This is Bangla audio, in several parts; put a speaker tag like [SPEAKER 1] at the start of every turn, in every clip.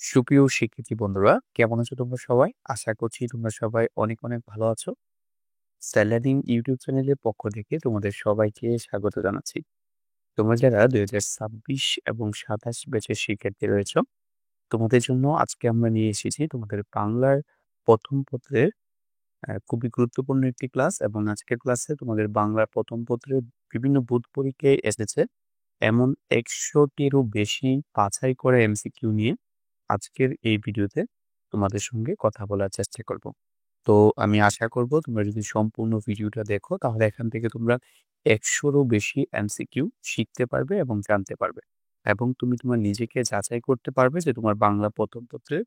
[SPEAKER 1] সুপ্রিয় শিক্ষার্থী বন্ধুরা, কেমন আছো তোমরা সবাই? আশা করছি তোমরা সবাই অনেক অনেক ভালো আছো। স্যালাডিন ইউটিউব চ্যানেলের পক্ষ থেকে তোমাদের সবাইকে স্বাগত জানাচ্ছি। তোমরা যারা 2026 এবং 27 ব্যাচের শিক্ষার্থী রয়েছ, তোমাদের জন্য আজকে আমরা নিয়ে এসেছি তোমাদের বাংলার প্রথম পত্রের খুবই গুরুত্বপূর্ণ একটি ক্লাস। এবং আজকের ক্লাসে তোমাদের বাংলার প্রথম পত্রের বিভিন্ন বোর্ড পরীক্ষায় এসেছে এমন 100টিরও বেশি বাছাই করা এমসিকিউ নিয়ে আজকের এই ভিডিওতে তোমাদের সঙ্গে কথা বলার চেষ্টা করব। তো আমি আশা করব তোমরা যদি সম্পূর্ণ ভিডিওটা দেখো তাহলে এখান থেকে তোমরা 100রও বেশি এমসিকিউ শিখতে পারবে এবং জানতে পারবে, এবং তুমি তোমার নিজেকে যাচাই করতে পারবে যে তোমার বাংলা প্রথম পত্রের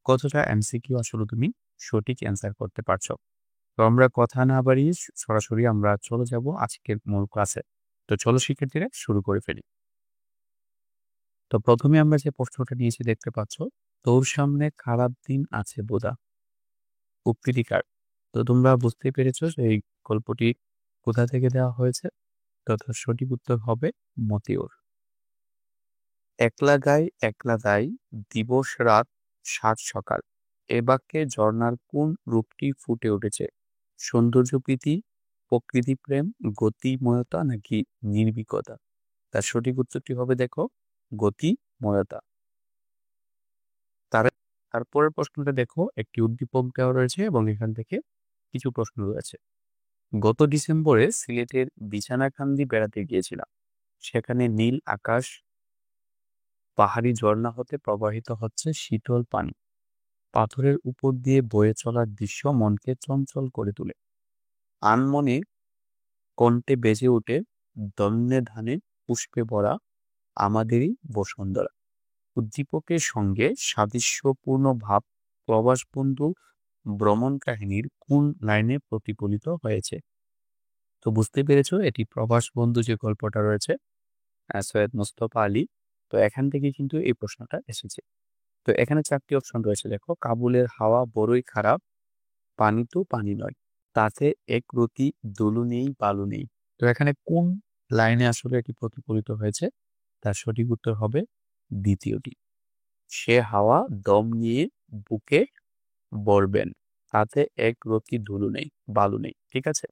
[SPEAKER 1] কতটা এমসিকিউ আসলে তুমি সঠিক অ্যান্সার করতে পারছো। তো আমরা কথা না বাড়িয়ে সরাসরি আমরা চলে যাব আজকের মূল ক্লাসে। তো চলো শিক্ষার্থীরা শুরু করে ফেলি। তো প্রথমে আমরা যে প্রশ্নটা নিয়েছি দেখতে পাচ্ছ, তোর সামনে খারাপ দিন আছে বোধা, উক্তিটি কার? তো তোমরা বুঝতেই পেরেছো যে এই গল্পটি কোথা থেকে দেওয়া হয়েছে। তথা সঠিক উত্তর হবে মতিউর। একলা গাই একলা দাই, দিবস রাত সাত সকাল, এ বাক্যে ঝর্ণার কোন রূপটি ফুটে উঠেছে? সৌন্দর্য প্রীতি, প্রকৃতি প্রেম, গতিময়তা নাকি নির্ভীকতা? তার সঠিক উত্তরটি হবে দেখো গতিময়তা। তার তারপরের প্রশ্নটা দেখো, একটি উদ্দীপক দেওয়া রয়েছে এবং এখান থেকে কিছু প্রশ্ন রয়েছে। গত ডিসেম্বরে সিলেটের বিছানাকান্দি বেড়াতে গিয়েছিলাম। সেখানে নীল আকাশ, পাহাড়ি ঝর্ণা হতে প্রবাহিত হচ্ছে শীতল পানি, পাথরের উপর দিয়ে বয়ে চলার দৃশ্য মনকে চঞ্চল করে তোলে। আনমনে কণ্ঠে বেজে ওঠে দন্যে ধানে পুষ্পে ভরা আমাদেরই বসুন্ধরা। উদ্দীপকের সঙ্গে সাদৃশ্যপূর্ণ ভাব প্রবাস বন্ধু ভ্রমণ কাহিনীর কোন লাইনে প্রতিফলিত হয়েছে? তো বুঝতে পেরেছো এটি প্রবাস বন্ধু যে গল্পটা রয়েছে, সৈয়দ মুস্তফা আলী। তো এখান থেকে কিন্তু এই প্রশ্নটা এসেছে। তো এখানে চারটি অপশন রয়েছে দেখো, কাবুলের হাওয়া বড়ই খারাপ, পানি তো পানি নয়, তাতে এক রতি দোলু নেই বালু নেই। তো এখানে কোন লাইনে আসলে এটি প্রতিফলিত হয়েছে? তার সঠিক উত্তর হবে দ্বিতীয়টি। সে হাওয়া দম নিয়ে বুকে বলবেন, তাতে এক রতি ধুলো নেই বালু নেই। ঠিক আছে।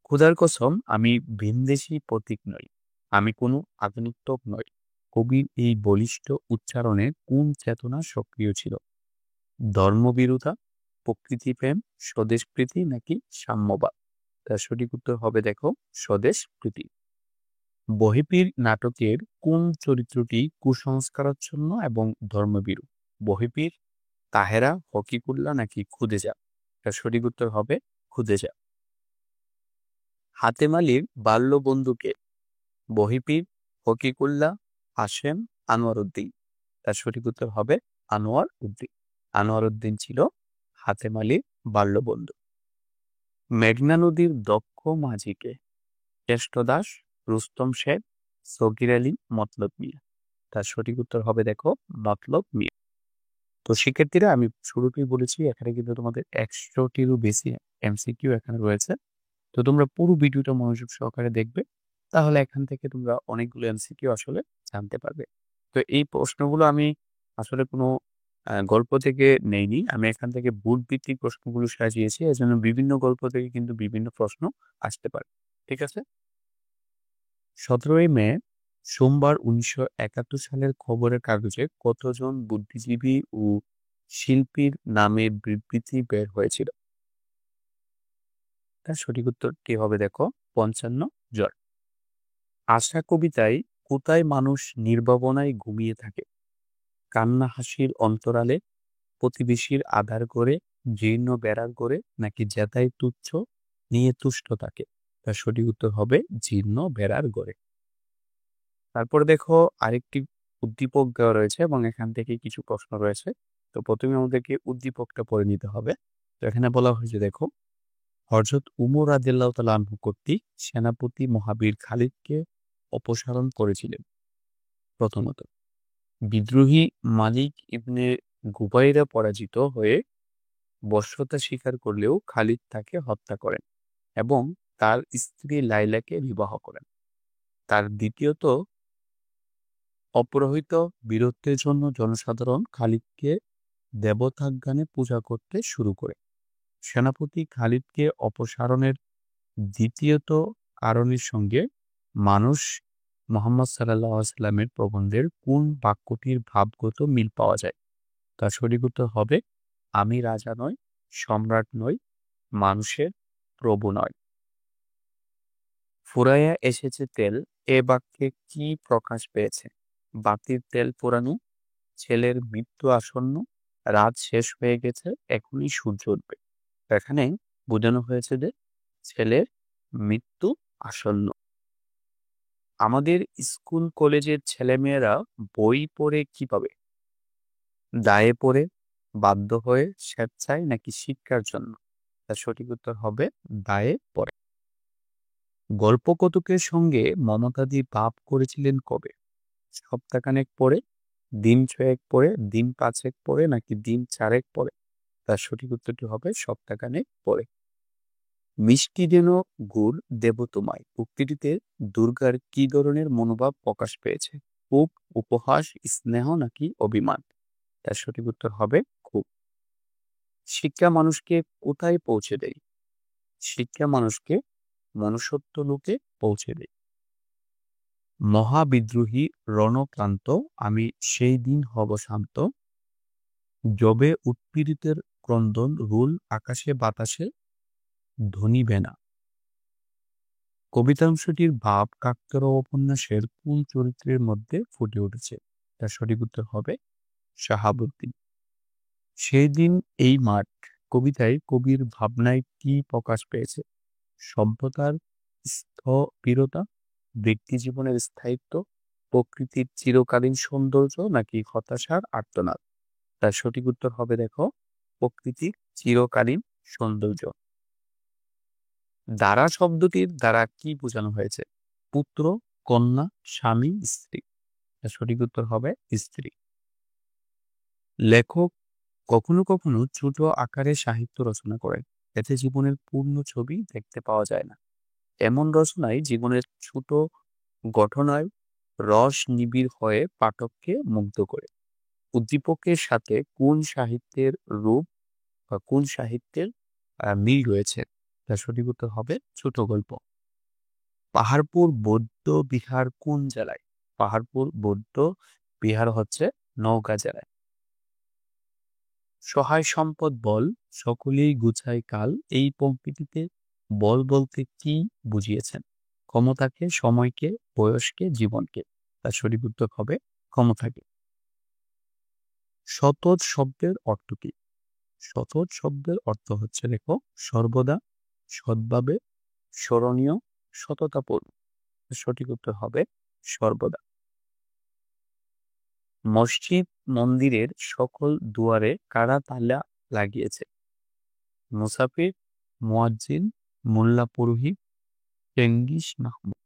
[SPEAKER 1] খোদার কসম আমি ভিনদেশী প্রতীক নই, আমি কোনো আধুনিক নই। কবির এই বলিষ্ঠ উচ্চারণে কোন চেতনা সক্রিয় ছিল? ধর্মবিরোধা, প্রকৃতিপ্রেম, স্বদেশপ্রীতি নাকি সাম্যবাদ? তার সঠিক উত্তর হবে দেখো স্বদেশপ্রীতি। বহিপীর নাটকের কোন চরিত্রটি কুসংস্কারাচ্ছন্ন এবং ধর্মভীরু? বহিপীর, তাহেরা, হকিকুল্লা নাকি খুদেজা? তার সঠিক উত্তর হবে খুদেজা। হাতেম আলীর বাল্য বন্ধুকে? বহিপীর, হকিকুল্লা, হাশেম, আনোয়ার উদ্দিন? তার সঠিক উত্তর হবে আনোয়ার উদ্দিন। আনোয়ার উদ্দিন ছিল হাতেম আলীর বাল্য বন্ধু। মেঘনা নদীর দক্ষ মাঝিকে? কেষ্ট দাস, রুস্তম শেখ, সগির আলী, মতলব মিয়া? তার সঠিক উত্তর হবে দেখো মতলব মিয়া। তো শিক্ষার্থীরা, আমি শুরুতেই বলেছি এখানে কিন্তু তোমাদের 100টিরও বেশি এমসিকিউ এখানে রয়েছে। তো তোমরা পুরো ভিডিওটা মনোযোগ সহকারে দেখবে, তাহলে এখান থেকে তোমরা অনেকগুলো এমসিকিউ আসলে জানতে পারবে। তো এই প্রশ্নগুলো আমি আসলে কোনো গল্প থেকে নেইনি, আমি এখান থেকে বুট ভিত্তিক প্রশ্নগুলো সাজিয়েছি, এজন্য বিভিন্ন গল্প থেকে কিন্তু বিভিন্ন প্রশ্ন আসতে পারে। ঠিক আছে। 17ই মে সোমবার 1971 সালের খবরের কাগজে কতজন বুদ্ধিজীবী ও শিল্পীর নামে বিবৃতি বের হয়েছিল? তার সঠিক উত্তরটি হবে দেখো 55 জন। আশা কবিতায় কোথায় মানুষ নির্ভাবনায় ঘুমিয়ে থাকে? কান্না হাসির অন্তরালে, প্রতিবেশীর আধার করে, জীর্ণ বেড়ার করে নাকি জেতায় তুচ্ছ নিয়ে তুষ্ট থাকে? তার সঠিক উত্তর হবে জীর্ণ বেড়ার গড়ে। তারপরে দেখো আরেকটি উদ্দীপক দেওয়া রয়েছে এবং এখান থেকে কিছু প্রশ্ন রয়েছে। তো প্রথমে আমাদেরকে উদ্দীপকটা পড়ে নিতে হবে। তো এখানে বলা হয়েছে দেখো, হযরত উমর রাদিয়াল্লাহু তাআলা আনহু কর্তৃক সেনাপতি মহাবীর খালিদকে অপসারণ করেছিলেন। প্রথমত, বিদ্রোহী মালিক ইবনে গুবাইরা পরাজিত হয়ে বশ্যতা স্বীকার করলেও খালিদ তাকে হত্যা করেন এবং তার স্ত্রী লাইলাকে বিবাহ করেন। তার দ্বিতীয়ত অপরাহিত বীরত্বের জন্য জনসাধারণ খালিদকে দেবতাজ্ঞানে পূজা করতে শুরু করে। সেনাপতি খালিদকে অপসারণের দ্বিতীয়ত কারণের সঙ্গে মানুষ মোহাম্মদ সাল্লাল্লাহু আলাইহি ওয়াসাল্লামের প্রবন্ধের কোন বাক্যটির ভাবগত মিল পাওয়া যায়? তার সঠিক উত্তর হবে, আমি রাজা নই, সম্রাট নই, মানুষের প্রভু নয়। ফুরাইয়া এসেছে তেল, এ বাক্যে কি প্রকাশ পেয়েছে? বাতির তেল ফুরানো, ছেলের মৃত্যু আসন্ন, রাত শেষ হয়ে গেছে, এখনই সূর্য উঠবে। এখানে বোঝানো হয়েছে যে ছেলের মৃত্যু আসন্ন। আমাদের স্কুল কলেজের ছেলেমেয়েরা বই পড়ে কি পাবে? দায়ে পড়ে, বাধ্য হয়ে, স্বেচ্ছায় নাকি শিক্ষার জন্য? তার সঠিক উত্তর হবে দায়ে পড়ে। গল্পকথকের সঙ্গে মমতাদি ভাব করেছিলেন কবে? সপ্তাহখানেক পরে, দিন ছয়েক পরে, দিন পাঁচেক পরে নাকি দিন চারেক পরে? তার সঠিক উত্তরটি হবে সপ্তাহখানেক পরে। মিষ্টি যেন গুড় দেব তোমায় উক্তিটিতে দুর্গার কি ধরনের মনোভাব প্রকাশ পেয়েছে? খুব, উপহাস, স্নেহ নাকি অভিমান? তার সঠিক উত্তর হবে খুব। শিক্ষা মানুষকে কোথায় পৌঁছে দেয়? শিক্ষা মানুষকে মনুষ্যত্ব লোকে পৌঁছে দেয়। মহাবিদ্রোহী রণক্লান্ত, আমি সেই দিন হব শান্ত, যবে উৎপীড়িতের ক্রন্দন রুল আকাশে বাতাসে ধ্বনিবে না। কবিতাংশটির ভাব কাকতাড়ুয়া উপন্যাসের কোন চরিত্রের মধ্যে ফুটে উঠেছে? তার সঠিক উত্তর হবে শাহাবুদ্দিন। সেই দিন এই মাঠ কবিতায় কবির ভাবনায় কি প্রকাশ পেয়েছে? সভ্যতার স্থবিরতা, ব্যক্তি জীবনের স্থায়িত্ব, প্রকৃতির চিরকালীন সৌন্দর্য নাকি হতাশার আর্তনাদ? তার সঠিক উত্তর হবে দেখো প্রকৃতির চিরকালীন সৌন্দর্য। দ্বারা শব্দটির দ্বারা কি বোঝানো হয়েছে? পুত্র, কন্যা, স্বামী, স্ত্রী? তার সঠিক উত্তর হবে স্ত্রী। লেখক কখনো কখনো ছোট আকারে সাহিত্য রচনা করেন, এতে জীবনের পূর্ণ ছবি দেখতে পাওয়া যায় না। এমন রচনায় জীবনের ছোট ঘটনায় রস নিবিড় হয়ে পাঠককে মুগ্ধ করে। উদ্দীপকের সাথে কোন সাহিত্যের রূপ বা কোন সাহিত্যের মিল রয়েছে? তার সঠিক উত্তর হবে ছোট গল্প। পাহাড়পুর বৌদ্ধ বিহার কোন জেলায়? পাহাড়পুর বৌদ্ধ বিহার হচ্ছে নওগাঁ জেলায়। সহায় সম্পদ বল, সকলেই গুছায় কাল, এই পংক্তিটিতে বল বলতে কি বুঝিয়েছেন? ক্ষমতাকে, সময়কে, বয়সকে, জীবনকে? তার সঠিক উত্তর হবে ক্ষমতাকে। সতত শব্দের অর্থ কি? সতত শব্দের অর্থ হচ্ছে দেখো সর্বদা, সৎভাবে, স্মরণীয়, সততাপূর্ণ। সঠিক উত্তর হবে সর্বদা। মসজিদ মন্দিরের সকল দুয়ারে কারা তালা লাগিয়েছে? মুসাফির, মুয়াজ্জিন, মোল্লা পুরোহিত, চেঙ্গিস মাহমুদ?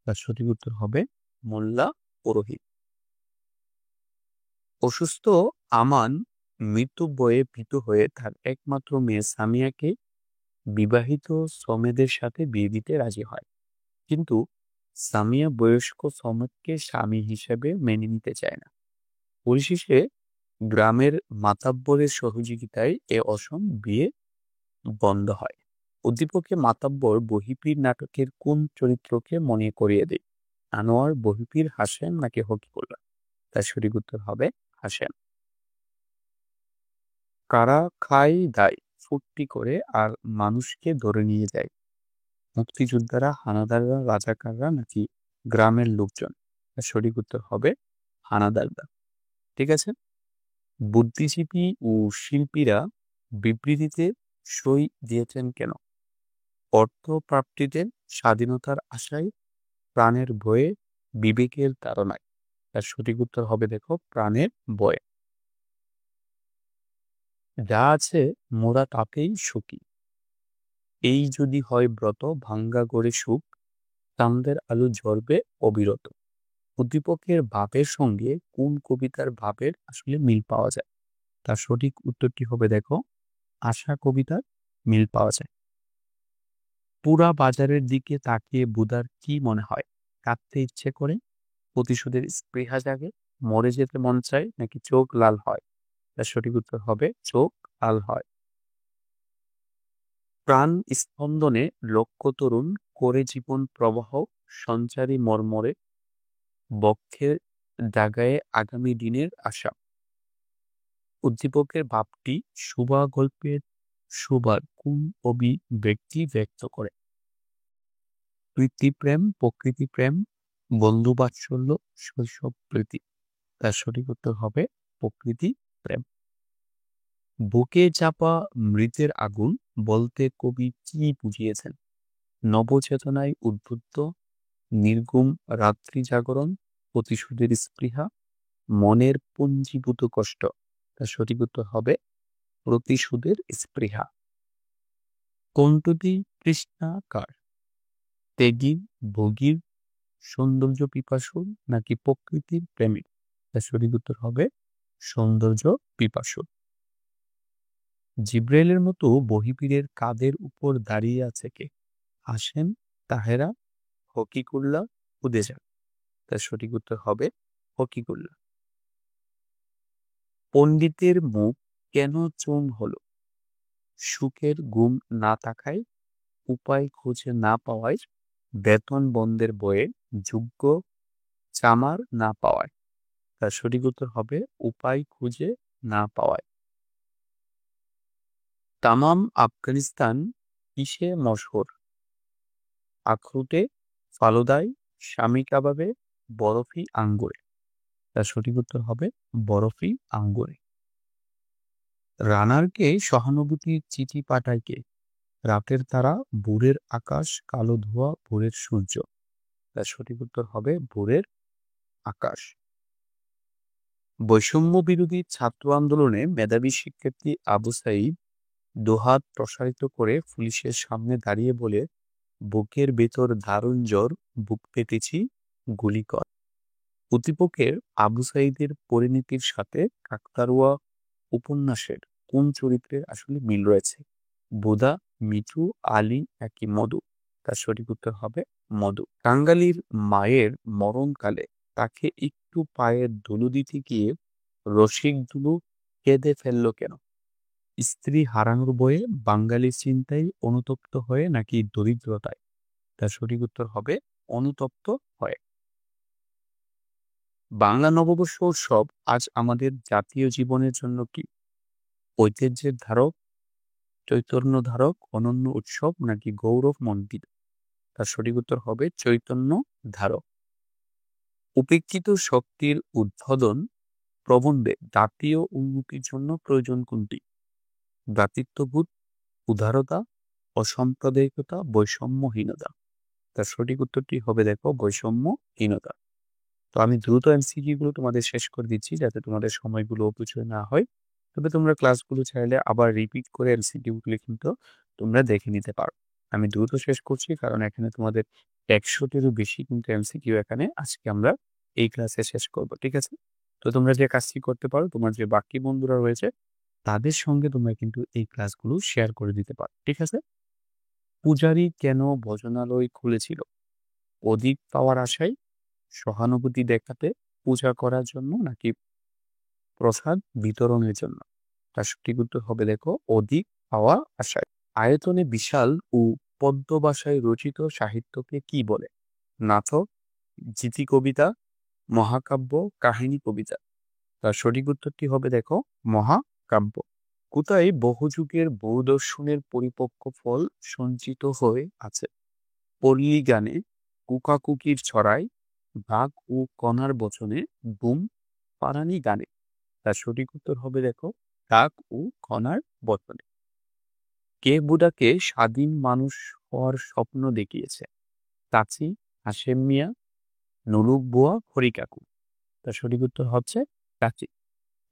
[SPEAKER 1] তার সঠিক উত্তর হবে মোল্লা পুরোহিত। অসুস্থ আমান মৃত্যু বয়ে ভীত হয়ে তার একমাত্র মেয়ে সামিয়াকে বিবাহিত সমেদের সাথে বিয়ে দিতে রাজি হয়, কিন্তু সামিয়া বয়স্ক সমেদকে স্বামী হিসেবে মেনে নিতে চায় না। পরিশেষে গ্রামের মাতাব্বরের সহযোগিতায় এ অসম বিয়ে বন্ধ হয়। উদ্দীপকে মাতাব্বর বহিপীর নাটকের কোন চরিত্রকে মনে করিয়ে দেয়? আনোয়ার, বহিপীর, হাসেম নাকি হকিকুল্লাহ? তার সঠিক উত্তর হবে হাসেম। কারা খায় দায় ফুর্তি করে আর মানুষকে ধরে নিয়ে যায়? মুক্তিযোদ্ধারা, হানাদাররা, রাজাকাররা নাকি গ্রামের লোকজন? তার সঠিক উত্তর হবে হানাদাররা। ঠিক আছে। বুদ্ধিজীবী ও শিল্পীরা বিবৃতিতে সই দিয়েছেন কেন? অর্থ প্রাপ্তিতে, স্বাধীনতার আশায়, প্রাণের ভয়ে, বিবেকের তাড়নায়? তার সঠিক উত্তর হবে দেখো প্রাণের ভয়ে। যা আছে মোরা তাতেই সুখী, এই যদি হয় ব্রত, ভাঙ্গা গড়ে সুখ, চাঁদের আলো ঝরবে অবিরত। উদ্দীপকের ভাবের সঙ্গে কোন কবিতার ভাবের আসলে মিল পাওয়া যায়? তার সঠিক উত্তরটি হবে দেখো আশা কবিতার মিল পাওয়া যায়। পুরা বাজারের দিকে তাকিয়ে বুদার কি মনে হয়? কাঁদতে ইচ্ছে করে, প্রতিশোধের স্পৃহা জাগে, মরে যেতে মন চায়, নাকি চোখ লাল হয়? তার সঠিক উত্তর হবে চোখ লাল হয়। প্রাণ স্পন্দনে লক্ষ্য তরুণ, করে জীবন প্রবাহ, সঞ্চারী মর্মরে, বক্ষের জাগায় আগামী দিনের আশা। উদ্দীপকের ভাবটি সুবা গল্পের সুবার কোন অভিব্যক্তি ব্যক্ত করে? প্রীতিপ্রেম, প্রকৃতিপ্রেম, বন্ধুবাৎসল্য, শৈশব প্রীতি। তার সঠিক উত্তর হবে প্রকৃতি প্রেম। বুকে চাপা মৃতের আগুন বলতে কবি কি বুঝিয়েছেন? নবচেতনায় উদ্বুদ্ধ, নির্গুম রাত্রি জাগরণ, প্রতিশোধের স্পৃহা, মনের পুঞ্জীভূত কষ্ট। তার সঠিক উত্তর হবে প্রতিশোধের স্পৃহা। কোনটি তৃষ্ণা কার? ত্যাগীর, ভোগীর, সৌন্দর্য পিপাসুর, নাকি প্রকৃতির প্রেমিক? তার সঠিক উত্তর হবে সৌন্দর্য পিপাসুর। জিব্রাইলের মতো বহিপীরের কাদের উপর দাঁড়িয়ে আছে কে? হাসেম, তাহেরা, হকিকুল্লাহ, উদেজা। তার সঠিক উত্তর হবে হকিকুল্লাহ। পণ্ডিতের মুখ কেন চুন হলো? সুখের গুম না থাকায়, উপায় খুঁজে না পাওয়ায়, বেতন বন্ধের বয়ে, যোগ্য চামার না পাওয়ায়। তার সঠিক উত্তর হবে উপায় খুঁজে না পাওয়ায়। তামাম আফগানিস্তান কিসে মশহুর? আখরুটে, ফালুদায়, শামী কাবাবে, বরফি আঙ্গুরে। তার সঠিক উত্তর হবে বরফি আঙ্গুরে। রানারকে সহানুভূতির চিঠি পাঠায় কে? রাতের তারা, ভোরের আকাশ, কালো ধোঁয়া, ভোরের সূর্য। তার সঠিক উত্তর হবে ভোরের আকাশ। বৈষম্য বিরোধী ছাত্র আন্দোলনে মেধাবী শিক্ষার্থী আবু সাঈদ দুহাত প্রসারিত করে পুলিশের সামনে দাঁড়িয়ে বলে, বুকের ভেতর দারুণ জ্বর, বুক পেতেছি, গুলি কর। উদ্দীপকের আবু সাঈদের পরিণতির সাথে কাকতাড়ুয়া উপন্যাসের কোন চরিত্রের আসলে মিল রয়েছে? বোদা, মিঠু, আলী, নাকি মধু? তার সঠিক উত্তর হবে মধু। কাঙ্গালির মায়ের মরণকালে তাকে একটু পায়ের ধুলো দিতে গিয়ে রসিক দুলু কেঁদে ফেলল কেন? স্ত্রী হারানোর বয়ে, বাঙালির চিন্তায় অনুতপ্ত হয়ে, নাকি দরিদ্রতায়? তার সঠিক উত্তর হবে অনুতপ্ত হয়ে। বাংলা নববর্ষ উৎসব আজ আমাদের জাতীয় জীবনের জন্য কি? ঐতিহ্যের ধারক, চৈতন্য ধারক, অনন্য উৎসব, নাকি গৌরব মণ্ডিত? তার সঠিক উত্তর হবে চৈতন্য ধারক। উপেক্ষিত শক্তির উদ্বোধন প্রবন্ধে জাতীয় উন্নতির জন্য প্রয়োজন কোনটি? ভ্রাতৃত্ববোধ, উদারতা, অসাম্প্রদায়িকতা, বৈষম্যহীনতা। তার সঠিক উত্তরটি হবে দেখো বৈষম্যহীনতা। তো আমি দ্রুত এমসিকিউ গুলো তোমাদের শেষ করে দিচ্ছি যাতে তোমাদের সময়গুলো অপচয় না হয়। তবে তোমরা ক্লাসগুলো চাইলে আবার রিপিট করে এমসিকিউ গুলো কিন্তু তোমরা দেখে নিতে পারো। আমি দ্রুত শেষ করছি কারণ এখানে তোমাদের 100টিরও বেশি কিন্তু এমসিকিউ এখানে আজকে আমরা এই ক্লাসে শেষ করব, ঠিক আছে? তো তোমরা যে কাজটি করতে পারো, তোমার যে বাকি বন্ধুরা রয়েছে তাদের সঙ্গে তোমরা কিন্তু এই ক্লাসগুলো শেয়ার করে দিতে পারো, ঠিক আছে? পূজারী কেন ভজনালয় খুলেছিল? অধিক পাওয়ার আশায়, সহানুভূতি দেখাতে, পূজা করার জন্য, নাকি প্রসাদ বিতরণের জন্য? তার সঠিক উত্তর হবে দেখো অধিক পাওয়া আশায়। আয়তনে বিশাল ও পদ্য ভাষায় রচিত সাহিত্যকে কি বলে? নাটক, গীতি কবিতা, মহাকাব্য, কাহিনী কবিতা। তার সঠিক উত্তরটি হবে দেখো মহাকাব্য। কোথায় বহুযুগের বহুদর্শনের পরিপক্ক ফল সঞ্চিত হয়ে আছে? পল্লী গানে, কুকাকুকির ছড়ায়, বাঘ ও কণার বচনে, বুম পারানি গানে। তার সঠিক উত্তর হবে দেখো কাক ও কণার বচনে। কে বুড়াকে স্বাধীন মানুষ হওয়ার স্বপ্ন দেখিয়েছে? চাচি, হাশেম মিয়া, নুরুক বুয়া, হরি কাকু। তার সঠিক উত্তর হচ্ছে চাচি।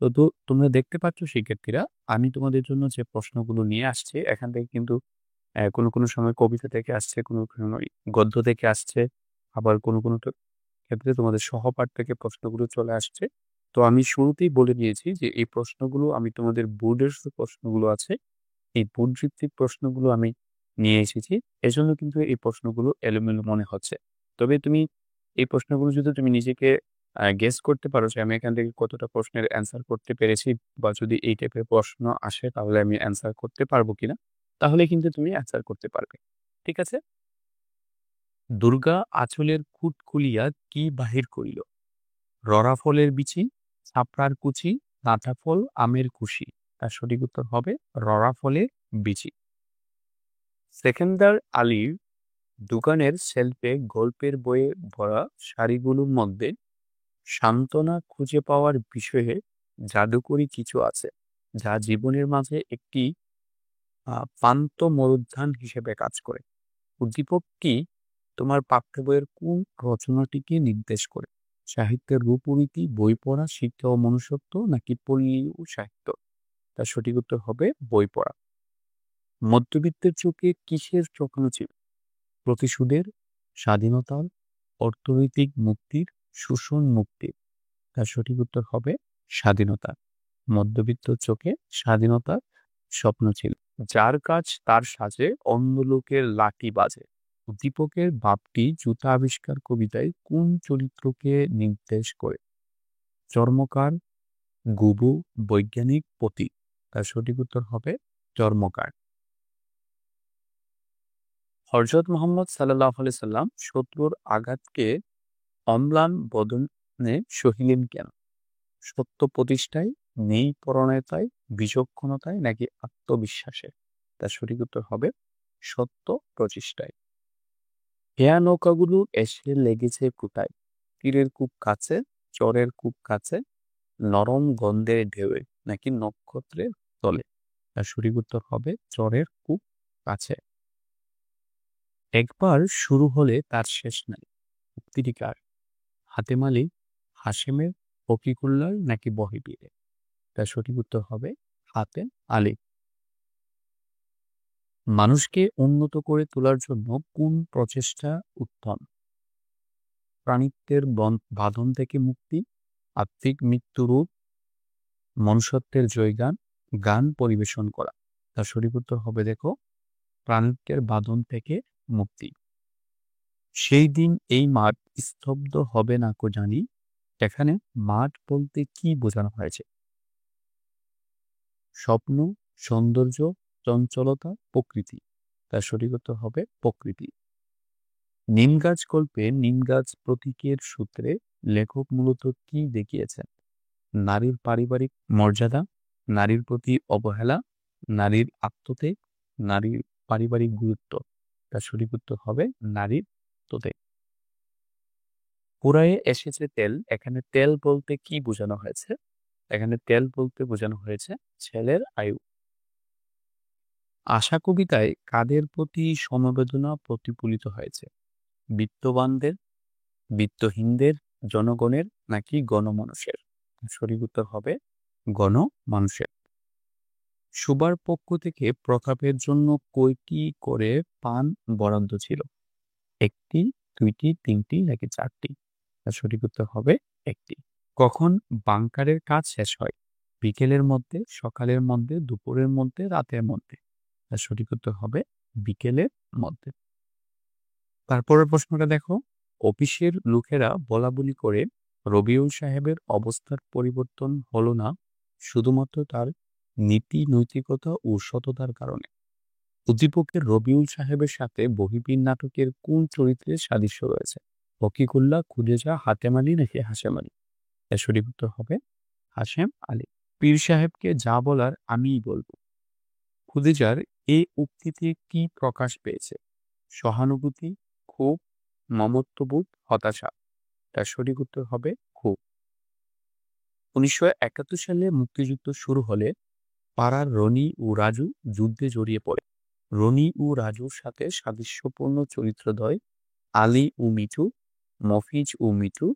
[SPEAKER 1] তো তোমরা দেখতে পাচ্ছ শিক্ষার্থীরা, আমি তোমাদের জন্য যে প্রশ্নগুলো নিয়ে আসছি এখান থেকে কিন্তু কোনো কোনো সময় কবিতা থেকে আসছে, কোনো কোনো গদ্য থেকে আসছে, আবার কোনো কোনো ক্ষেত্রে তোমাদের সহপাঠ থেকে প্রশ্নগুলো চলে আসছে। তো আমি শুরুতেই বলে দিয়েছি যে এই প্রশ্নগুলো আমি তোমাদের বোর্ডের যে প্রশ্নগুলো আছে এই বোর্ড ভিত্তিক প্রশ্নগুলো আমি নিয়ে এসেছি, এজন্য কিন্তু এই প্রশ্নগুলো এলোমেলো মনে হচ্ছে। তবে তুমি এই প্রশ্নগুলো যদি তুমি নিজেকে গেস করতে পারো যে আমি এখান থেকে কতটা প্রশ্নের অ্যান্সার করতে পেরেছি বা যদি এই টাইপের প্রশ্ন আসে তাহলে আমি অ্যান্সার করতে পারবো কিনা, তাহলে কিন্তু তুমি অ্যান্সার করতে পারবে। ঠিক আছে? দুর্গা আঁচলের খুঁট খুলিয়া কি বাহির করিল? ররা ফলের বিচি, ছাপড়ার কুচি, লাটা ফল, আমের কুশি। তার সঠিক উত্তর হবে ররা ফলের বিচি। সেকেন্দার আলীর দোকানের শেলফে গল্পের বইয়ে ভরা সারিগুলোর মধ্যে সান্ত্বনা খুঁজে পাওয়ার বিষয়ে জাদুকরী কিছু আছে, যা জীবনের মাঝে একটি পান্ত মরুদ্যান হিসেবে কাজ করে। উদ্দীপক কি তোমার পাঠ্য বইয়ের কোন রচনাটিকে নির্দেশ করে? সাহিত্যের রূপনীতি, বই পড়া, শিক্ষা ও মনুষ্যত্ব, নাকি পল্লী ও সাহিত্য? তার সঠিক উত্তর হবে বই পড়া। মধ্যবিত্তের চোখে কিসের স্বপ্ন ছিল? প্রতিশোধের, স্বাধীনতার, অর্থনৈতিক মুক্তির, শোষণ মুক্তির। তার সঠিক উত্তর হবে স্বাধীনতা। মধ্যবিত্ত চোখে স্বাধীনতার স্বপ্ন ছিল। যার কাজ তার সাজে, অন্য লোকের লাঠি বাজে। উদ্দীপকের বাপটি জুতা আবিষ্কার কবিতায় কোন চরিত্রকে নির্দেশ করে? চর্মকার, গুবু, বৈজ্ঞানিক, পতি। তার সঠিক উত্তর হবে চর্মকার। হযরত মুহাম্মদ সাল্লাল্লাহু আলাইহি সাল্লাম শত্রুর আঘাতকে অম্লান বদনে সহিলেন কেন? সত্য প্রতিষ্ঠায়, নেই পরণতায়, বিচক্ষণতায়, নাকি আত্মবিশ্বাসে? তার সঠিক উত্তর হবে সত্য প্রচেষ্টায়। হেয়া নৌকাগুলো এসে লেগেছে কোথায়? তীরের খুব কাছে, চরের খুব কাছে, নরম গন্ধের ঢেউয়ে, নাকি নক্ষত্রের তলে? তার সঠিক উত্তর হবে চরের খুব কাছে। একবার শুরু হলে তার শেষ নাই, উক্তিটি কার? হাতেম আলী, হাশেমের, ফকিকুল্লার, নাকি বহিবীরের? তার সঠিক উত্তর হবে হাতেম আলী। মানুষকে উন্নত করে তোলার জন্য কোন প্রচেষ্টা উত্তম? প্রাণিত্বের বাঁধন থেকে মুক্তি, আত্মিক মৃত্যুরূপ, মনুষ্যত্বের জয়গান, গান পরিবেশন করা। তার সঠিক উত্তর হবে দেখো প্রাণিত্বের বাঁধন থেকে মুক্তি। সেই দিন এই মাঠ স্তব্ধ হবে না কো জানি। এখানে মাঠ বলতে কি বোঝানো হয়েছে? স্বপ্ন, সৌন্দর্য, চঞ্চলতা, প্রকৃতি। তার সঠিক উত্তর হবে প্রকৃতি। নিমগাছ গল্পে নিমগাছ প্রতীকের সূত্রে লেখক মূলত কি দেখিয়েছেন? নারীর পারিবারিক মর্যাদা, নারীর প্রতি অবহেলা, নারীর আত্মত্যাগ, নারীর পারিবারিক গুরুত্ব। তার সঠিক উত্তর হবে নারীর আত্মত্যাগ। কুরায়ে এসেছে তেল, এখানে তেল বলতে কি বোঝানো হয়েছে? এখানে তেল বলতে বোঝানো হয়েছে ছেলের আয়ু। আশা কবিতায় কাদের প্রতি সমবেদনা প্রতিফলিত হয়েছে? বিত্তবানদের, বিত্তহীনদের, জনগণের, নাকি গণমানুষের? সঠিক উত্তর হবে গণমানুষের। সুবার পক্ষ থেকে প্রতাপের জন্য কয়টি করে পান বরাদ্দ ছিল? একটি, দুইটি, তিনটি, নাকি চারটি? তার সঠিক উত্তর হবে একটি। কখন বাংকারের কাজ শেষ হয়? বিকেলের মধ্যে, সকালের মধ্যে, দুপুরের মধ্যে, রাতের মধ্যে? তার সঠিক উত্তর হবে বিকেলের মধ্যে। তারপরের প্রশ্নটা দেখো, অফিসের লোকেরা বলাবলি করে রবিউল সাহেবের অবস্থার পরিবর্তন হলো না শুধুমাত্র তার নীতি নৈতিকতা ও সততার কারণে। উদ্দীপকের রবিউল সাহেবের সাথে বহিবীর নাটকের কোন চরিত্রের সাদৃশ্য রয়েছে? ফকিকুল্লাহ, খুদেজা, হাতেম আলী, নাকি হাশেম আলী? এর সঠিক উত্তর হবে হাশেম আলী। পীর সাহেবকে যা বলার আমিই বলবো। খুদেজার এই উক্তিতে কি প্রকাশ পেয়েছে? সহানুভূতি, ক্ষোভ, মমত্ববোধ, হতাশা? তার সঠিক উত্তর হবে ক্ষোভ। 1971 সালে মুক্তিযুদ্ধ শুরু হলে পাড়ার রনি ও রাজু যুদ্ধে জড়িয়ে পড়ে। রনি ও রাজুর সাথে সাদৃশ্যপূর্ণ চরিত্রদ্বয় আলী ও মিঠু, মফিজ ও মিঠু,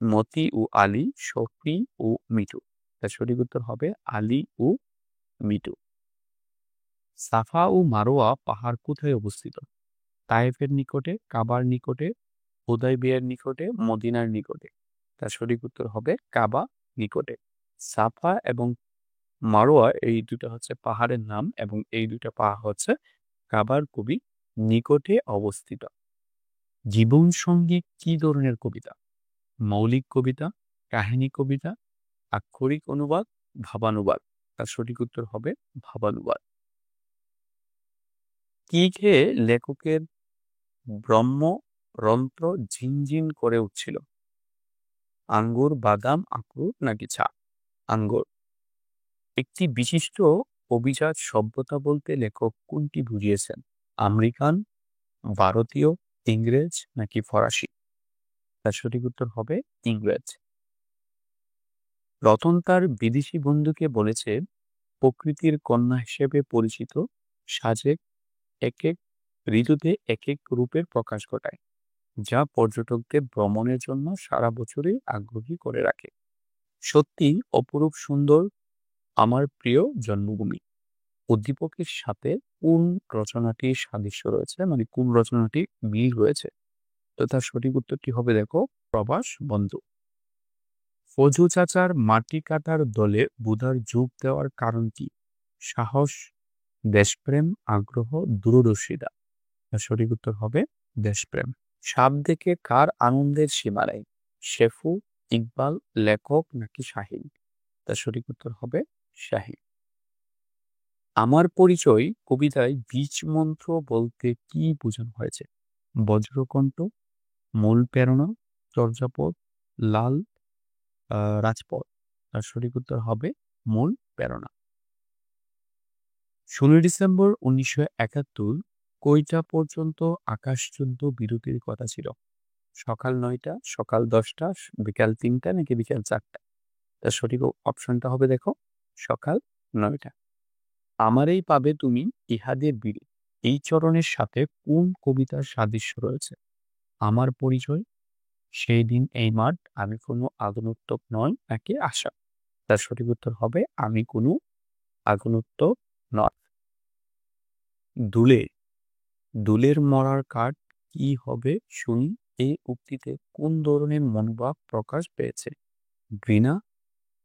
[SPEAKER 1] মতি ও আলী, শফি ও মিঠু। তার সঠিক উত্তর হবে আলী ও মিঠু। সাফা ও মারোয়া পাহাড় কোথায় অবস্থিত? তায়েফের নিকটে, কাবার নিকটে, হুদায়বিয়ার নিকটে, মদিনার নিকটে? তার সঠিক উত্তর হবে কাবা নিকটে। সাফা এবং মারোয়া এই দুটো হচ্ছে পাহাড়ের নাম এবং এই দুটো পাহাড় হচ্ছে কাবার খুবই নিকটে অবস্থিত। জীবন সঙ্গীত কি ধরনের কবিতা? মৌলিক কবিতা, কাহিনী কবিতা, আক্ষরিক অনুবাদ, ভাবানুবাদ? তার সঠিক উত্তর হবে ভাবানুবাদ। কি খেয়ে লেখকের ব্রহ্মরন্ধ্র ঝিনঝিন করে উঠছিল? আঙ্গুর, বাদাম, আখরোট নাকি চা? আঙ্গুর। একটি বিশিষ্ট অভিজাত সভ্যতা বলতে লেখক কোনটি বুঝিয়েছেন? আমেরিকান, ভারতীয়, ইংরেজ নাকি ফরাসি? তার সঠিক উত্তর হবে ইংরেজ। রতন তার বিদেশি বন্ধুকে বলেছে প্রকৃতির কন্যা হিসেবে পরিচিত সাজেক এক এক ঋতুতে এক এক রূপের প্রকাশ ঘটায়, যা পর্যটকদের ভ্রমণের জন্য সারা বছরই আগ্রহী করে রাখে। সত্যি অপরূপ সুন্দর আমার প্রিয় জন্মভূমি উদ্দীপকের সাথে কোন রচনাটির সাদৃশ্য রয়েছে, মানে কোন রচনাটি মিল রয়েছে? তো তার সঠিক উত্তরটি হবে দেখো প্রবাস বন্ধু। ফজু চাচার মাটি কাটার দলে বুধার যোগ দেওয়ার কারণ কি? সাহস, দেশপ্রেম, আগ্রহ, দূরদর্শিতা? তার সঠিক উত্তর হবে দেশপ্রেম। সাপ দেখে কার আনন্দের সীমা নেই? শেফু, ইকবাল, লেখক নাকি শাহিন? তার সঠিক উত্তর হবে শাহিন। আমার পরিচয় কবিতায় বীজ মন্ত্র বলতে কি বোঝানো হয়েছে? বজ্রকণ্ঠ, মূল প্রেরণা, চর্যাপদ, লাল রাজপথ? তার সঠিক উত্তর হবে মূল প্রেরণা। 16 ডিসেম্বর 1971 কয়টা পর্যন্ত আকাশযুদ্ধ বিরতির কথা ছিল? সকাল 9টা, সকাল 10টা, বিকাল 3টা নাকি বিকাল 4টা? তার সঠিক অপশনটা হবে দেখো সকাল 9টা। আমারই পাবে তুমি ইহাদের বীরে এই চরণের সাথে কোন কবিতার সাদৃশ্য রয়েছে? আমার পরিচয়, সেই দিন এই মাঠ, আমি কোনো আগন্তুক নয় নাকি আশা? তার সঠিক উত্তর হবে আমি কোনো আগন্তুক নয়। দুলে দুলের মরার কাঠ কি হবে শুনি এই উক্তিতে কোন ধরনের মনোভাব প্রকাশ পেয়েছে? ঘৃণা,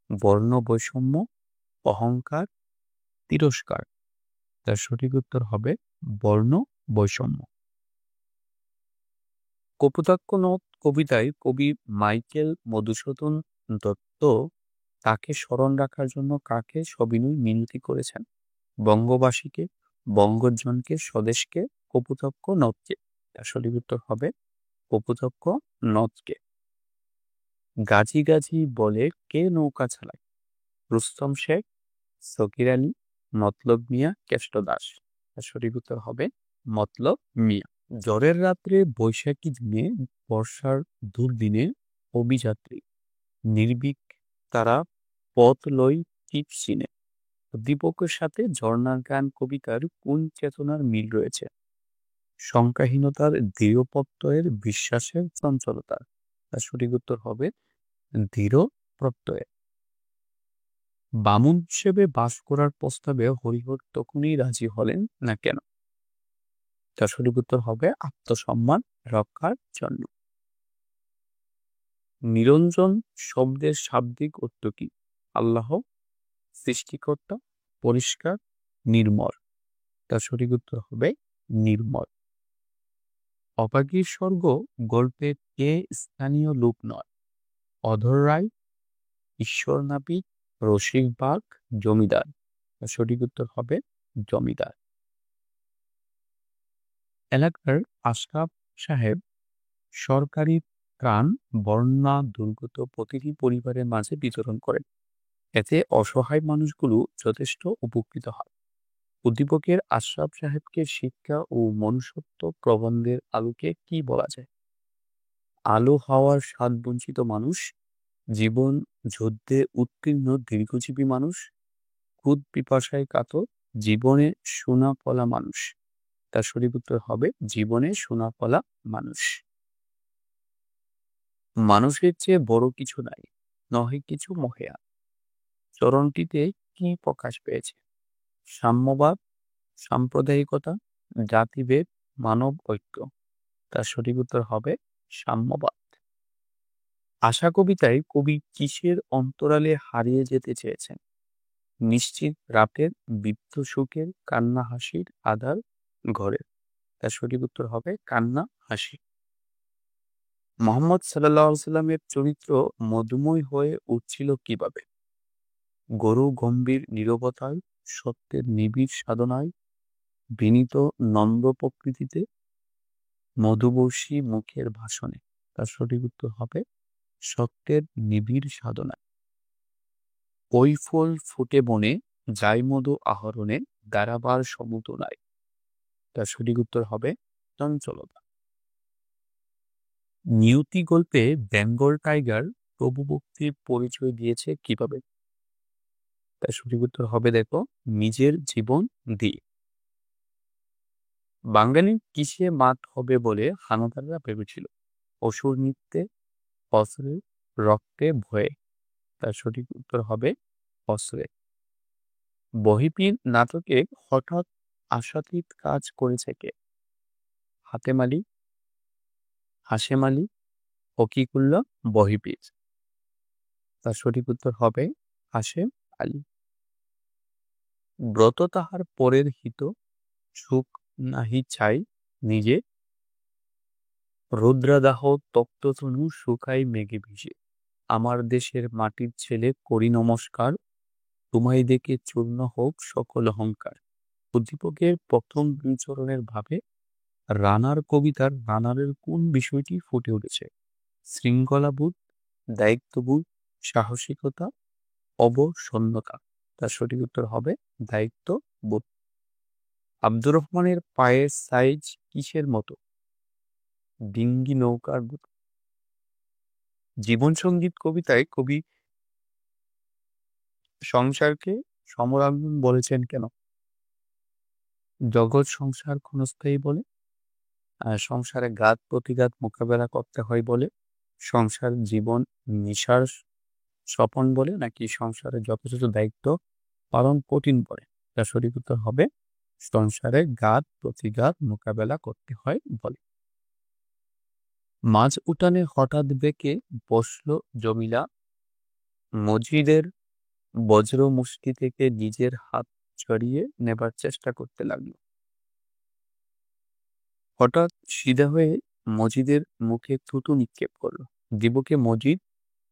[SPEAKER 1] বর্ণ বৈষম্য, অহংকার, তিরস্কার? তার সঠিক উত্তর হবে বর্ণ বৈষম্য। কপোতাক্ষ নদ কবিতায় কবি মাইকেল মধুসূদন দত্ত তাকে স্মরণ রাখার জন্য কাকে সবিনয় মিনতি করেছেন? বঙ্গবাসীকে, বঙ্গজনকে, স্বদেশকে, কপোতাক্ষ নদকে? তার সঠিক উত্তর হবে কপোতাক্ষ নদকে। গাজী গাজী বলে কে নৌকা চালায়? রুস্তম শেখ, সকির আলী, মতলব মিয়া, কেষ্ট দাস? তার সঠিক উত্তর হবে মতলব মিয়া। ঝড়ের রাত্রে বৈশাখী দিনে বর্ষার দুর্দিনে অভিযাত্রী নির্ভীক তারা পথ লই টিপ চিনে। উদ্দীপকের সাথে ঝর্ণার গান কবিতার কোন চেতনার মিল রয়েছে? সংখ্যাহীনতার দৃঢ় প্রত্যয়ের, বিশ্বাসের চঞ্চলতার? তার সঠিক উত্তর হবে দৃঢ় প্রত্যয়ের। বামুন হিসেবে বাস করার প্রস্তাবে হরিহর তখনই রাজি হলেন না কেন? তার সঠিক উত্তর হবে আত্মসম্মান রক্ষার জন্য। নিরঞ্জন শব্দের শাব্দিক অর্থ কি? আল্লাহ, সৃষ্টিকর্তা, পরিষ্কার, নির্মল? তার সঠিক উত্তর হবে নির্মল। অপাগীর স্বর্গ গল্পের কে স্থানীয় লোক নয়? অধর রায়, ঈশ্বর নাপিত, রসিক বাঘ, জমিদার? তার সঠিক উত্তর হবে জমিদার। এলাকার আশরাফ সাহেব সরকারি ত্রাণ বন্যা দুর্গত প্রতিটি পরিবারের মাঝে বিতরণ করেন। এতে অসহায় মানুষগুলো যথেষ্ট উপকৃত হয়। উদ্দীপকের আশরাফ সাহেবকে শিক্ষা ও মনুষ্যত্ব প্রবন্ধের আলোকে কি বলা যায়? আলো হওয়ার স্বাদ বঞ্চিত মানুষ, জীবন যুদ্ধে উত্তীর্ণ দীর্ঘজীবী মানুষ, খুদ পিপাসায় কাতর, জীবনে সোনা ফলা মানুষ? তার সঠিক উত্তর হবে জীবনে সোনা ফলা মানুষ। মানুষের চেয়ে বড় কিছু নাই, নহে কিছু মহেয়া চরণটিতে কি প্রকাশ পেয়েছে? সাম্যবাদ, সাম্প্রদায়িকতা, জাতিভেদ, মানব ঐক্য? তার সঠিক উত্তর হবে সাম্যবাদ। আশা কবিতায় কবি কিসের অন্তরালে হারিয়ে যেতে চেয়েছেন? নিশ্চিত রাতের, বৃদ্ধ সুখের, কান্না হাসির, আধার ঘরে? তার সঠিক উত্তর হবে কান্না হাসি। মোহাম্মদ সাল্লাল্লাহু আলাইহি সাল্লামের চরিত্র মধুময় হয়ে উঠছিল কিভাবে? গরু গম্ভীর নীরবতায়, সত্যের নিবিড় সাধনায়, বিনীত নম্র প্রকৃতিতে, মধুবর্ষী মুখের ভাষণে। তার সঠিক উত্তর হবে সত্যের নিবিড় সাধনায়। ওই ফুল ফুটে বনে, যাই মধু আহরণে, দাঁড়াবার সমুদ্র নাই। তার সঠিক উত্তর হবে চঞ্চলতা। নিয়তি গল্পে বেঙ্গল টাইগার প্রভুভক্তির পরিচয় দিয়েছে কিভাবে? তার সঠিক উত্তর হবে দেখো নিজের জীবন দিয়ে। বাঙালির কিসে মাত হবে বলে হানাদাররা ভেবেছিল? অসুর নৃত্যে, অস্ত্রে, রক্তে, ভয়ে। তার সঠিক উত্তর হবে অস্ত্রে। বহিপীর নাটকে হঠাৎ আশাতীত কাজ করেছে কে? হাতেম আলী, হাশেম আলী, হকিকুল্লাহ, বহিপীর। তার সঠিক উত্তর হবে হাশেম আলী। ব্রত তাহার পরের হিত, সুখ নাহি চাই নিজে, রুদ্রাদাহ তপ্ততনু শুকাই মেঘে ভিজে। আমার দেশের মাটির ছেলে করি নমস্কার, তোমায় দেখে চূর্ণ হোক সকল অহংকার। উদ্দীপকের প্রথম বিচরণের ভাবে রানার কবিতার রানারের কোন বিষয়টি ফুটে উঠেছে? শৃঙ্খলাবোধ, দায়িত্ববোধ, সাহসিকতা, অবসন্নতা। তার সঠিক উত্তর হবে দায়িত্ববোধ। আব্দুর রহমানের পায়ের সাইজ কিসের মতো? ডিঙ্গি নৌকার মতো। জীবন সঙ্গীত কবিতায় কবি সংসারকে সমরাঙ্গন বলেছেন কেন? জগৎ সংসার ক্ষণস্থায়ী বলে, সংসারে ঘাত প্রতিঘাত মোকাবেলা করতে হয় বলে, সংসার জীবন নিশার স্বপন বলে, নাকি সংসারে যথাযথ দায়িত্ব পালন কঠিন বলে? তার সঠিক উত্তর হবে সংসারে ঘাত প্রতিঘাত মোকাবেলা করতে হয় বলে। মাঝ উঠানে হঠাৎ বেঁকে বসল জমিলা, মজিদের বজ্র মুষ্টি থেকে নিজের হাত ছড়িয়ে নেবার চেষ্টা করতে লাগলো। হঠাৎ সিধা হয়ে মজিদের মুখে থুতু নিক্ষেপ করলো। দিবকে মজিদ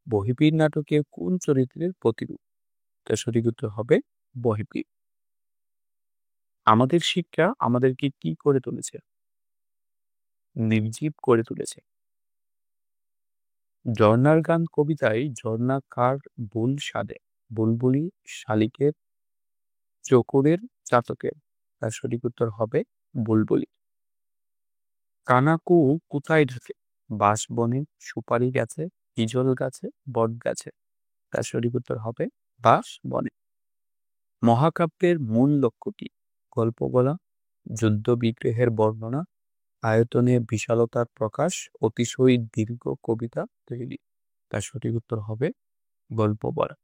[SPEAKER 1] বহিপীর নাটকে কোন চরিত্রের প্রতিরূপ? তার সঠিক উত্তর হবে বহিপীর। আমাদের শিক্ষা আমাদেরকে কি করে তুলেছে? নির্জীব করে তুলেছে। ঝর্ণার গান কবিতায় ঝর্ণা কার বুল সাধে? বুলবুলি, শালিকের, চকোরের, চাতকের। তার সঠিক উত্তর হবে বুলবুলি। কানাকু কোথায় ঢাকে? বাঁশবনে, সুপারি গাছে, হিজল গাছে, বট গাছে। তার সঠিক উত্তর হবে বাঁশবনে। মহাকাব্যের মূল লক্ষ্য কি? গল্প বলা, যুদ্ধ বিগ্রহের বর্ণনা, আয়তনে বিশালতার প্রকাশ, অতিশয় দীর্ঘ কবিতা তৈরি। তার সঠিক উত্তর হবে গল্প বলা।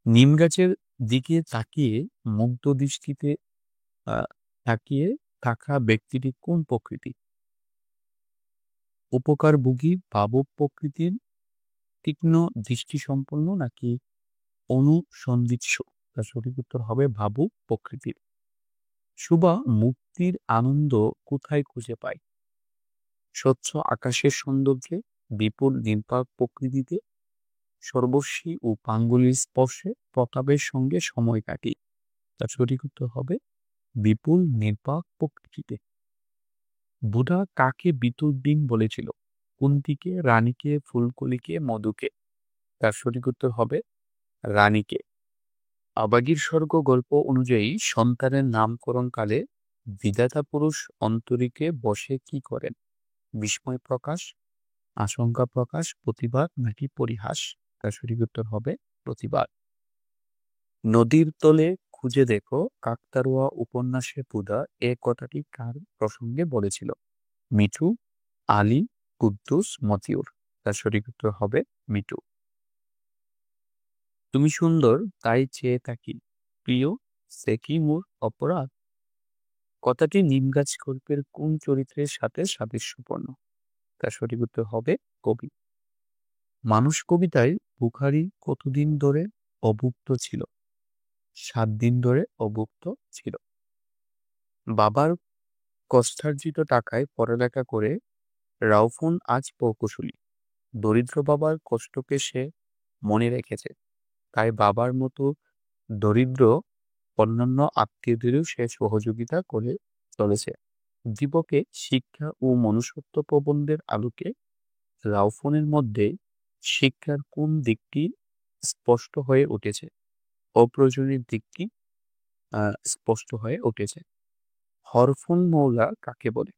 [SPEAKER 1] নিম গাছের দিকে তাকিয়ে মুগ্ধ দৃষ্টিতে তাকিয়ে থাকা ব্যক্তিটি কোন প্রকৃতি? উপকারভোগী, ভাবুক প্রকৃতির, তীক্ষ্ণ দৃষ্টিসম্পন্ন, নাকি অনুসন্ধিৎস? তার সঠিক উত্তর হবে ভাবুক প্রকৃতির। সুবা মুক্তির আনন্দ কোথায় খুঁজে পায়? স্বচ্ছ আকাশের সৌন্দর্যে, বিপুল নির্বাক প্রকৃতিতে, সর্বস্বী ও পাঙ্গুলির স্পর্শে, প্রতাপের সঙ্গে সময় কাটি। তার সঠিক উত্তর হবে বিপুল নির্বাক প্রকৃতিতে। বুধা কাকে বিতুর্দিন বলেছিল? কুন্তিকে, রানীকে, ফুলকলিকে, মধুকে। তার সঠিক উত্তর হবে রানীকে। আবাগীর স্বর্গ গল্প অনুযায়ী সন্তানের নামকরণকালে বিধাতা পুরুষ অন্তরীকে বসে কি করেন? বিস্ময় প্রকাশ, আশঙ্কা প্রকাশ, প্রতিবাদ, নাকি পরিহাস? তার সঠিক উত্তর হবে প্রতিবাদ। নদীর তলে খুঁজে দেখো কাকতাড়ুয়া উপন্যাসে পুদা এ কথাটি কার প্রসঙ্গে বলেছিল? মিঠু, আলী, কুদ্দুস, মতিউর। তার সঠিক উত্তর হবে মিঠু। তুমি সুন্দর তাই চেয়ে থাকি, প্রিয় সে কি মোর অপরাধ? কথাটি নিমগাছ গল্পের কোন চরিত্রের সাথে সাদৃশ্যপূর্ণ? তার সঠিক উত্তর হবে কবি। মানুষ কবিতায় বুখারী কতদিন ধরে অভুক্ত ছিল? 7 দিন ধরে অভুক্ত ছিল। বাবার কষ্টার্জিত টাকায় পড়ালেখা করে রাউফোন আজ প্রকৌশলী। দরিদ্র বাবার কষ্টকে সে মনে রেখেছে, তাই বাবার মতো দরিদ্র অন্যান্য আত্মীয়দেরও সে সহযোগিতা করে চলেছে। দীপকে শিক্ষা ও মনুষ্যত্ব প্রবন্ধের আলোকে রাউফোনের মধ্যে শিক্ষার কোন দিকটি স্পষ্ট হয়ে উঠেছে, অপ্রয়োজনীয় দিকটি স্পষ্ট হয়ে উঠেছে। হরফুন মৌলা কাকে বলে?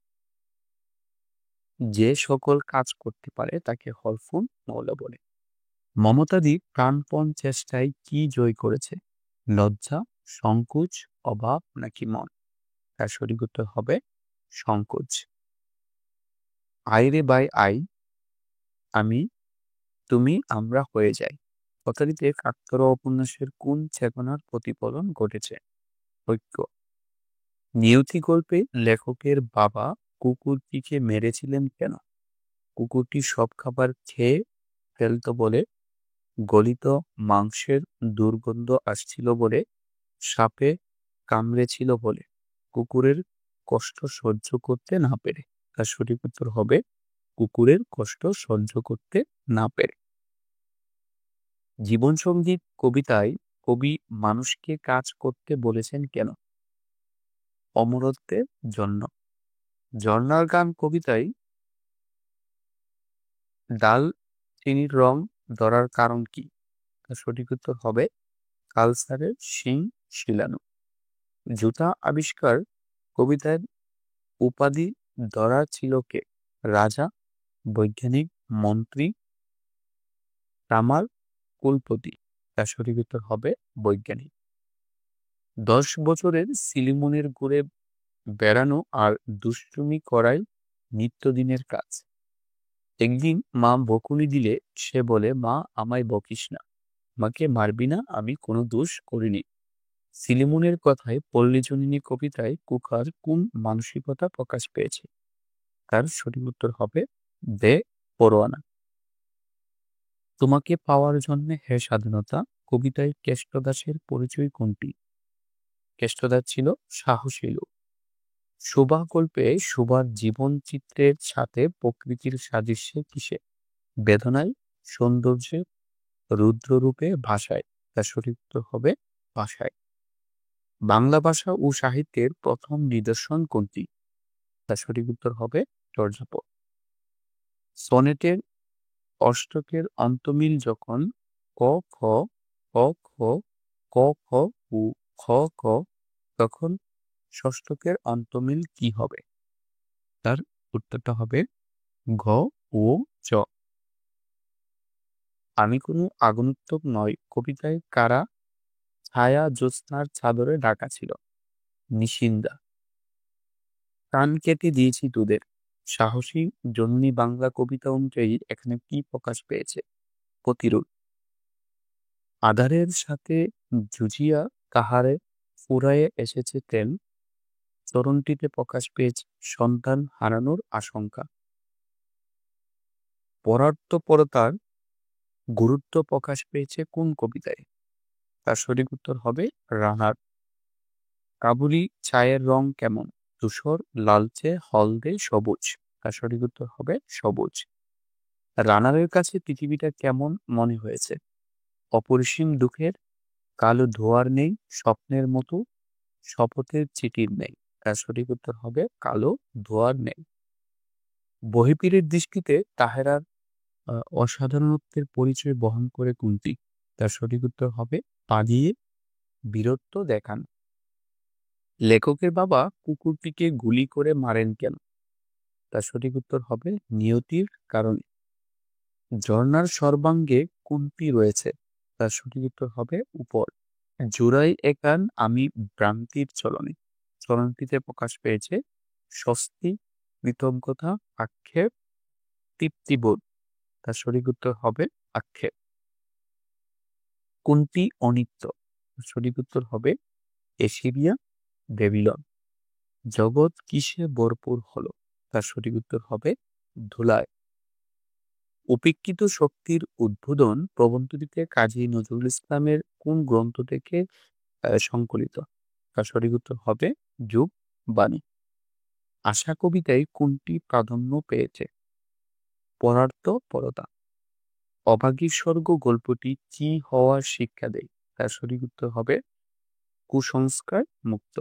[SPEAKER 1] যে সকল কাজ করতে পারে তাকে হরফুন মৌলা বলে। মমতাদি প্রাণপণ চেষ্টায় কি জয় করেছে? লজ্জা, সংকোচ, অভাব নাকি মন? তার সঠিক উত্তর হবে সংকোচ। আইরে বাই আই, আমি, তুমি, আমরা হয়ে যাই কথাটিতে কাকতাড়ুয়া উপন্যাসের কোন চেতনার প্রতিফলন ঘটেছে? ঐক্য। নিয়তি গল্পে লেখকের বাবা কুকুরটিকে মেরেছিলেন কেন? কুকুরটি সব খাবার খেয়ে ফেলত বলে, গলিত মাংসের দুর্গন্ধ আসছিল বলে, সাপে কামড়েছিল বলে, কুকুরের কষ্ট সহ্য করতে না পেরে? তার সঠিক উত্তর হবে কুকুরের কষ্ট সহ্য করতে না পেরে। জীবন সঙ্গীত কবিতায় কবি মানুষকে কাজ করতে বলেছেন কেন? অমরত্বের জন্য। ঝর্ণার গান কবিতায় ডাল চিনির রং ধরার কারণ কি? তার সঠিক উত্তর হবে কালসারের শিং শিলানো। জুতা আবিষ্কার কবিতার উপাধি ধরা ছিল কে? রাজা, বৈজ্ঞানিক, মন্ত্রী, তামার, কুলপতি? তার সঠিক উত্তর হবে বৈজ্ঞানিক। 10 বছরের সিলিমনের ঘুরে বেড়ানো আর দুষ্টুমি করাই নিত্যদিনের কাজ। একদিন মা বকুনি দিলে সে বলে, মা আমায় বকিস না, আমাকে মারবি না, আমি কোনো দোষ করিনি। সিলিমনের কথায় পল্লীজননী কবিতায় কুকার কোন মানসিকতা প্রকাশ পেয়েছে? তার সঠিক উত্তর হবে দে পরোয়ানা। তোমাকে পাওয়ার জন্য হে স্বাধীনতা কবিতায় কেষ্টদাসের পরিচয় কোনটি? কেষ্টদাস ছিল সাহসী লোক। শোভা গল্পে শোভার জীবন চিত্রের সাথে প্রকৃতির সাদৃশ্যে কিসে? বেদনায়, সৌন্দর্যে, রুদ্ররূপে, ভাষায়? তার সঠিক উত্তর হবে ভাষায়। বাংলা ভাষা ও সাহিত্যের প্রথম নিদর্শন কোনটি? তার সঠিক উত্তর হবে চর্যাপদ। সনেটের অষ্টকের অন্তমিল যখন ক খ ক খ ক খ ও খ ক, তখন ষষ্ঠকের অন্তমিল কি হবে? তার উত্তরটা হবে ঘ ও চ। আমি কোনো আগন্তুক নয় কবিতায় কারা ছায়া জ্যোৎস্নার চাদরে ঢাকা ছিল? নিশিন্দা। কান কেটে দিয়েছি তোদের সাহসী জননী বাংলা কবিতা অনুযায়ী এখানে কি প্রকাশ পেয়েছে? প্রতিরোধ। আধারের সাথে জুজিয়া কাহারে ফুরায়ে এসেছে তেল, চরণটিতে প্রকাশ পেয়েছে সন্তান হারানোর আশঙ্কা। পরার্থপরতার গুরুত্ব প্রকাশ পেয়েছে কোন কবিতায়? তার সঠিক উত্তর হবে রানার। কাবুলি চায়ের রং কেমন? ধূসর, লালচে, হলদে, সবুজ? তার সঠিক উত্তর হবে সবুজ। রানারের কাছে পৃথিবীটা কেমন মনে হয়েছে? অপরিসীম দুঃখের, কালো ধোয়ার নেই, স্বপ্নের মতো, শপথের চিঠির নেই? তার সঠিক উত্তর হবে কালো ধোয়ার নেই। বহিপীরের দৃষ্টিতে তাহেরার অসাধারণত্বের পরিচয় বহন করে কোনটি? তার সঠিক উত্তর হবে পালিয়ে বীরত্ব দেখান। লেখকের বাবা কুকুরটিকে গুলি করে মারেন কেন? তার সঠিক উত্তর হবে নিয়তির কারণে। ঝর্ণার সর্বাঙ্গে কোনটি রয়েছে? তার সঠিক উত্তর হবে উপর। জোড়াই একান আমি ভ্রান্তির চলনে, চলনটিতে প্রকাশ পেয়েছে স্বস্তি, কৃতজ্ঞতা, আক্ষেপ, তৃপ্তিবোধ? তার সঠিক উত্তর হবে আক্ষেপ। কোনটি অনিত্য? সঠিক উত্তর হবে এসিরিয়া, বেবিলন। জগৎ কিসে ভরপুর হলো? তার সঠিক উত্তর হবে ধুলায়। উপেক্ষিত শক্তির উদ্বোধন প্রবন্ধটিতে কাজী নজরুল ইসলামের কোন গ্রন্থ থেকে সংকলিত? তার সঠিক উত্তর হবে যুগ বাণী। আশা কবিতায় কোনটি প্রাধান্য পেয়েছে? পরার্থপরতা। অভাগীর স্বর্গ গল্পটি কি হওয়ার শিক্ষা দেয়? তার সঠিক উত্তর হবে কুসংস্কার মুক্ত।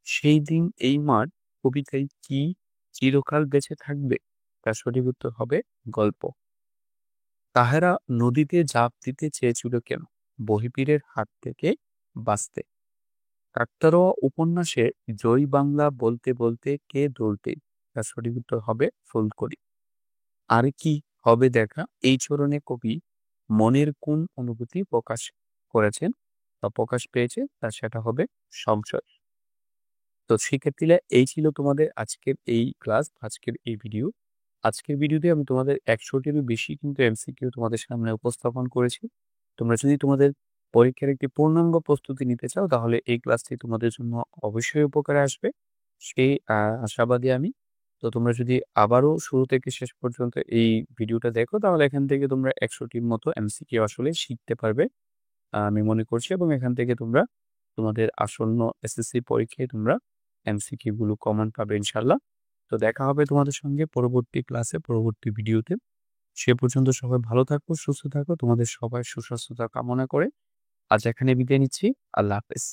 [SPEAKER 1] সেই দিন এই মাঠ কবিতায় কি চিরকাল বেঁচে থাকবে? তার সঠিক উত্তর হবে গল্প। তাহারা নদীতে ঝাঁপ দিতে চেয়েছিল কেন? বহিপীরের হাত থেকে বাঁচতে। কাকতাড়ুয়া উপন্যাসে জয় বাংলা বলতে বলতে কে দৌড়তে? তার সঠিক উত্তর হবে ফুলকড়ি। আর কি হবে দেখা এই চরণে কবি মনের কোন অনুভূতি প্রকাশ করেছেন বা প্রকাশ পেয়েছে তা সেটা হবে সংশয়। তো শিক্ষার্থীরা এই ছিল তোমাদের আজকের এই ক্লাস, আজকের এই ভিডিও। আজকের ভিডিওতে আমি তোমাদের 100টিরও বেশি কিন্তু এমসিকিউ তোমাদের সামনে উপস্থাপন করেছি। তোমরা যদি তোমাদের পরীক্ষার একটি পূর্ণাঙ্গ প্রস্তুতি নিতে চাও তাহলে এই ক্লাসটি তোমাদের জন্য অবশ্যই উপকারে আসবে, সেই আশাবাদী আমি। তো তোমরা যদি আবারও শুরু থেকে শেষ পর্যন্ত এই ভিডিওটা দেখো তাহলে এখান থেকে তোমরা 100টির মতো এমসিকিউ আসলে শিখতে পারবে আমি মনে করছি, এবং এখান থেকে তোমরা তোমাদের আসন্ন এসএসসি পরীক্ষায় তোমরা এমসিকিউ গুলো কমন পাবে ইনশাল্লাহ। তো দেখা হবে তোমাদের সঙ্গে পরবর্তী ক্লাসে, পরবর্তী ভিডিওতে। সে পর্যন্ত সবাই ভালো থাকো, সুস্থ থাকো, তোমাদের সবাই সুস্বাস্থ্যতা কামনা করে আজ এখানে বিদায় নিচ্ছি। আল্লাহ হাফেজ।